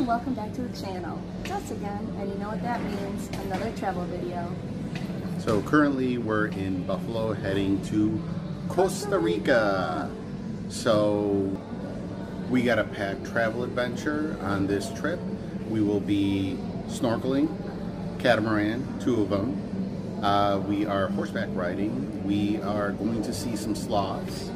and welcome back to the channel. It's us again, and you know what that means, another travel video. So currently we're in Buffalo heading to Costa Rica. So we got a packed travel adventure on this trip. We will be snorkeling, catamaran, 2 of them. We are horseback riding. We are going to see some sloths.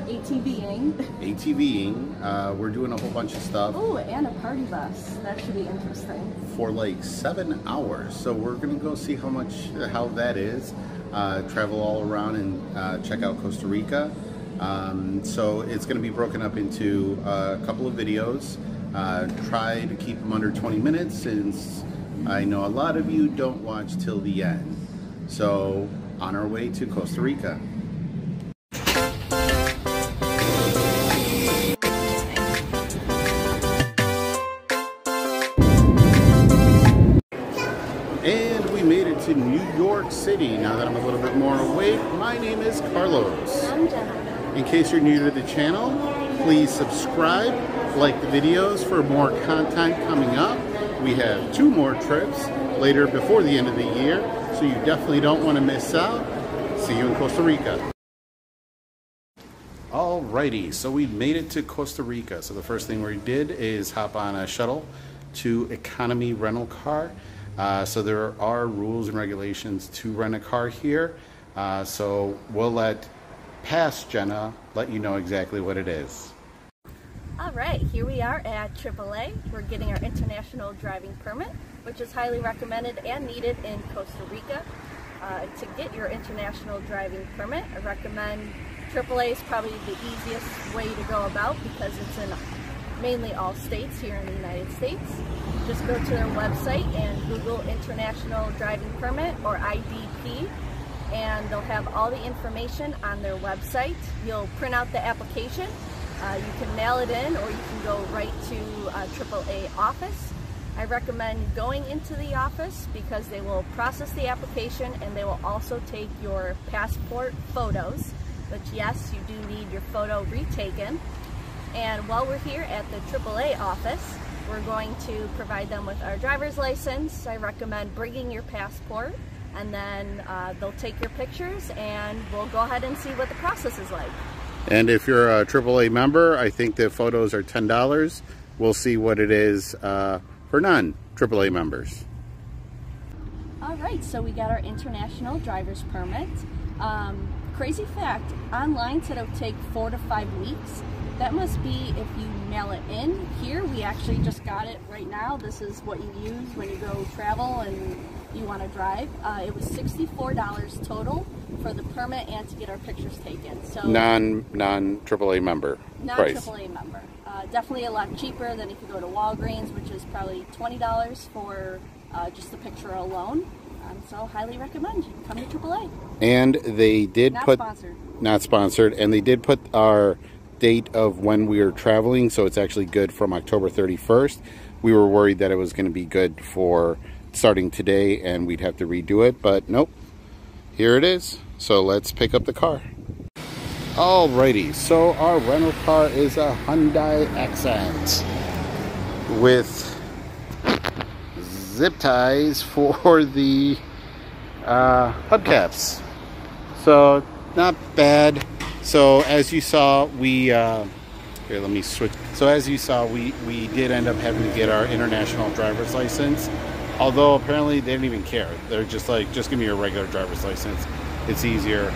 ATVing. ATVing. We're doing a whole bunch of stuff. Oh, and a party bus. That should be interesting. For like 7 hours. So we're gonna go see how that is. Travel all around and check out Costa Rica. So it's gonna be broken up into a couple of videos. Try to keep them under 20 minutes since I know a lot of you don't watch till the end. So on our way to Costa Rica. And we made it to New York City. Now that I'm a little bit more awake, my name is Carlos. I'm Jenna. In case you're new to the channel, please subscribe, like the videos for more content coming up. We have 2 more trips later before the end of the year, so you definitely don't want to miss out. See you in Costa Rica. Alrighty, so we made it to Costa Rica. So the first thing we did is hop on a shuttle to economy rental car. So there are rules and regulations to rent a car here. So we'll let past Jenna let you know exactly what it is. All right, here we are at AAA. We're getting our international driving permit, which is highly recommended and needed in Costa Rica. To get your international driving permit, I recommend AAA is probably the easiest way to go about because it's in mainly all states here in the United States. Just go to their website and Google International Driving Permit or IDP, and they'll have all the information on their website. You'll print out the application. You can mail it in, or you can go right to AAA office. I recommend going into the office because they will process the application and they will also take your passport photos, which yes, you do need your photo retaken. And while we're here at the AAA office, we're going to provide them with our driver's license. I recommend bringing your passport, and then they'll take your pictures and we'll go ahead and see what the process is like. And if you're a AAA member, I think the photos are $10. We'll see what it is for non-AAA members. All right, so we got our international driver's permit. Crazy fact, online said it'll take 4 to 5 weeks. That must be if you mail it in. Here, we actually just got it right now. This is what you use when you go travel and you want to drive. It was $64 total for the permit and to get our pictures taken. So non-AAA member price. Non-AAA member. Definitely a lot cheaper than if you go to Walgreens, which is probably $20 for just the picture alone. So highly recommend you come to AAA. And they did not sponsored, and they did put our date of when we are traveling, so it's actually good from October 31st. We were worried that it was going to be good for starting today and we'd have to redo it, but nope, here it is. So let's pick up the car. Alrighty, so our rental car is a Hyundai Accent with zip ties for the hubcaps, so not bad. So as you saw, here, let me switch. So as you saw, we did end up having to get our international driver's license, although apparently they didn't even care. They're just like, just give me your regular driver's license, it's easier.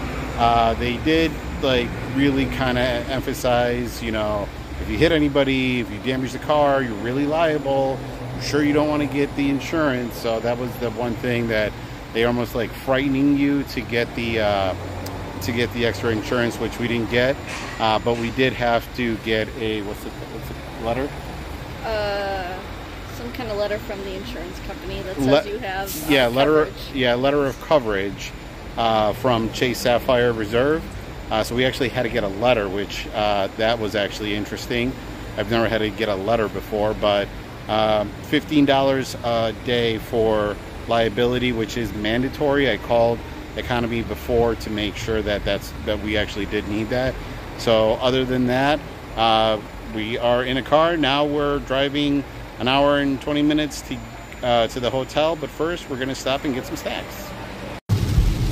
They did like really kind of emphasize, you know, if you hit anybody, if you damage the car, you're really liable. You're sure you don't want to get the insurance. So that was the one thing that they almost like frightening you to get the extra insurance, which we didn't get, but we did have to get a what's the letter? Some kind of letter from the insurance company that says you have letter of coverage from Chase Sapphire Reserve. So we actually had to get a letter, which that was actually interesting. I've never had to get a letter before, but $15 a day for liability, which is mandatory. I called economy before to make sure that we actually did need that. So other than that, we are in a car now. We're driving an hour and 20 minutes to the hotel, but first we're gonna stop and get some snacks.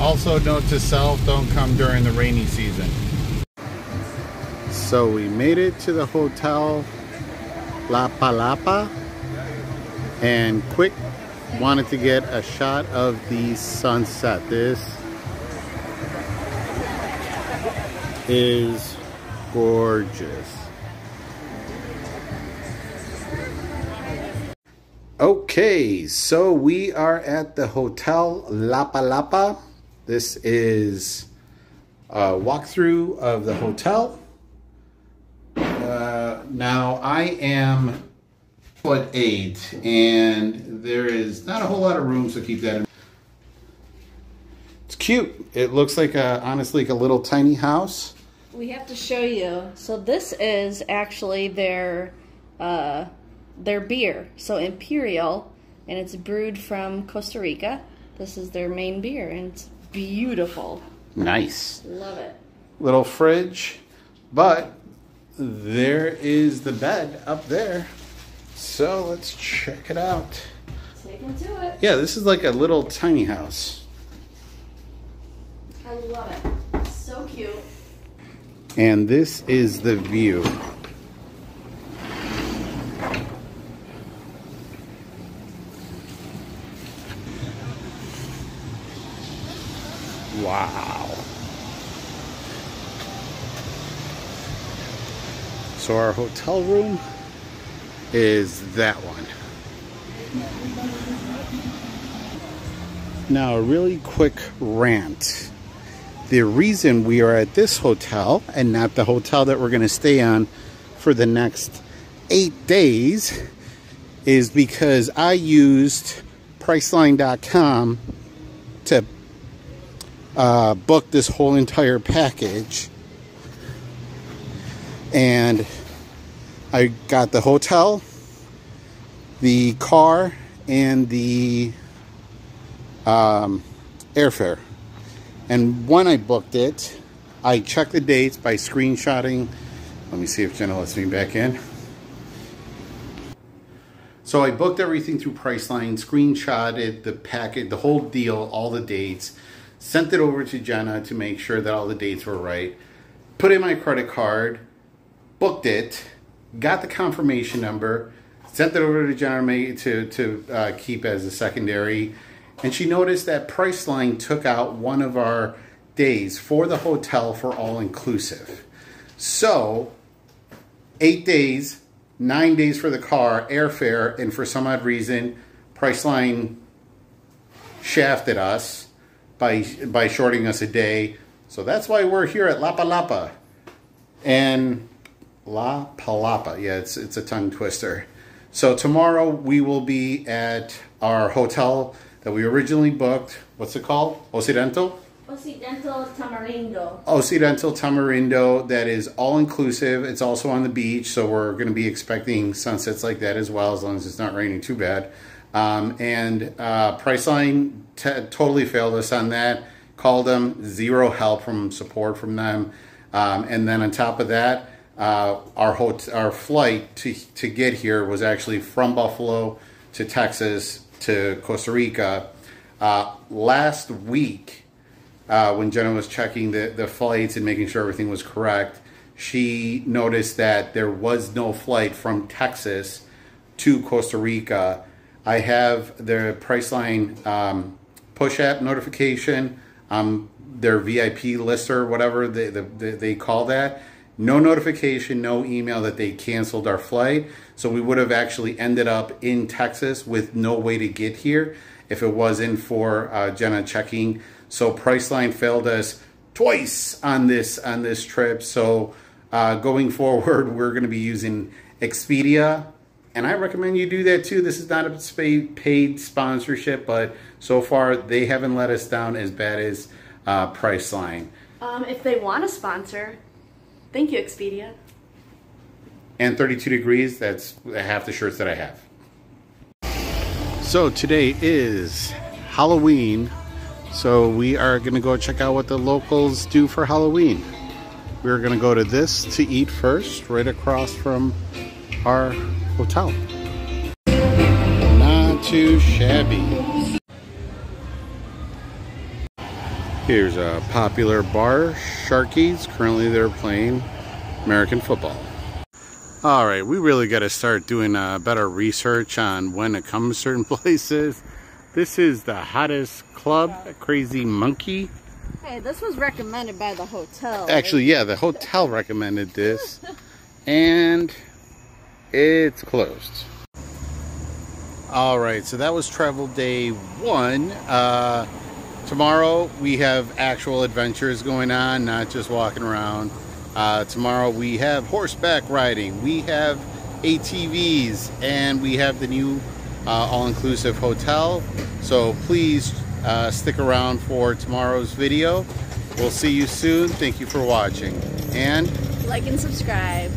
Also, note to self, don't come during the rainy season. So we made it to the hotel LAPALAPA, and quick wanted to get a shot of the sunset. This is gorgeous. Okay, so we are at the Hotel LAPALAPA. This is a walkthrough of the hotel. Now I am 8'8", and there is not a whole lot of room, so keep that in. It's cute. It looks like honestly like a little tiny house. We have to show you. So this is actually their beer. So Imperial, and it's brewed from Costa Rica. This is their main beer, and it's beautiful. Nice. Love it. Little fridge, but there is the bed up there. So let's check it out. Take them to it. Yeah, this is like a little tiny house. I love it. So cute. And this is the view. Wow. So our hotel room is that one. Now a really quick rant. The reason we are at this hotel and not the hotel that we're going to stay on for the next 8 days is because I used Priceline.com to book this whole entire package, and I got the hotel, the car, and the airfare. And when I booked it, I checked the dates by screenshotting. Let me see if Jenna lets me back in. So I booked everything through Priceline, screenshotted the packet, the whole deal, all the dates, sent it over to Jenna to make sure that all the dates were right, put in my credit card, booked it, got the confirmation number, sent it over to Jenna to keep as a secondary, and she noticed that Priceline took out one of our days for the hotel for all-inclusive. So 8 days, 9 days for the car, airfare, and for some odd reason, Priceline shafted us by shorting us a day. So that's why we're here at LAPALAPA. And LAPALAPA, yeah, it's a tongue twister. So tomorrow we will be at our hotel that we originally booked. What's it called? Occidental? Occidental Tamarindo. Occidental Tamarindo, that is all-inclusive. It's also on the beach, so we're going to be expecting sunsets like that as well, as long as it's not raining too bad. Priceline totally failed us on that. Called them, zero help from support from them. And then on top of that, our flight to get here was actually from Buffalo to Texas to Costa Rica. Last week, when Jenna was checking the flights and making sure everything was correct, she noticed that there was no flight from Texas to Costa Rica. I have their Priceline push app notification, their VIP list or whatever they call that. No notification, no email that they canceled our flight. So we would have actually ended up in Texas with no way to get here if it wasn't for Jenna checking. So Priceline failed us twice on this trip. So going forward, we're going to be using Expedia, and I recommend you do that too. This is not a paid sponsorship, but so far they haven't let us down as bad as Priceline. If they want to sponsor, thank you, Expedia. And 32 degrees, that's half the shirts that I have. So today is Halloween. So we are going to go check out what the locals do for Halloween. We're going to go to this to eat first, right across from our hotel. too shabby. Here's a popular bar, Sharky's. Currently they're playing American football. Alright, we really got to start doing better research on when to come to certain places. This is the hottest club, Crazy Monkey. Hey, this was recommended by the hotel. Actually, yeah, the hotel recommended this. And it's closed. Alright, so that was travel day 1. Tomorrow we have actual adventures going on, not just walking around. Tomorrow we have horseback riding, we have ATVs, and we have the new all-inclusive hotel. So please stick around for tomorrow's video. We'll see you soon. Thank you for watching. And like and subscribe.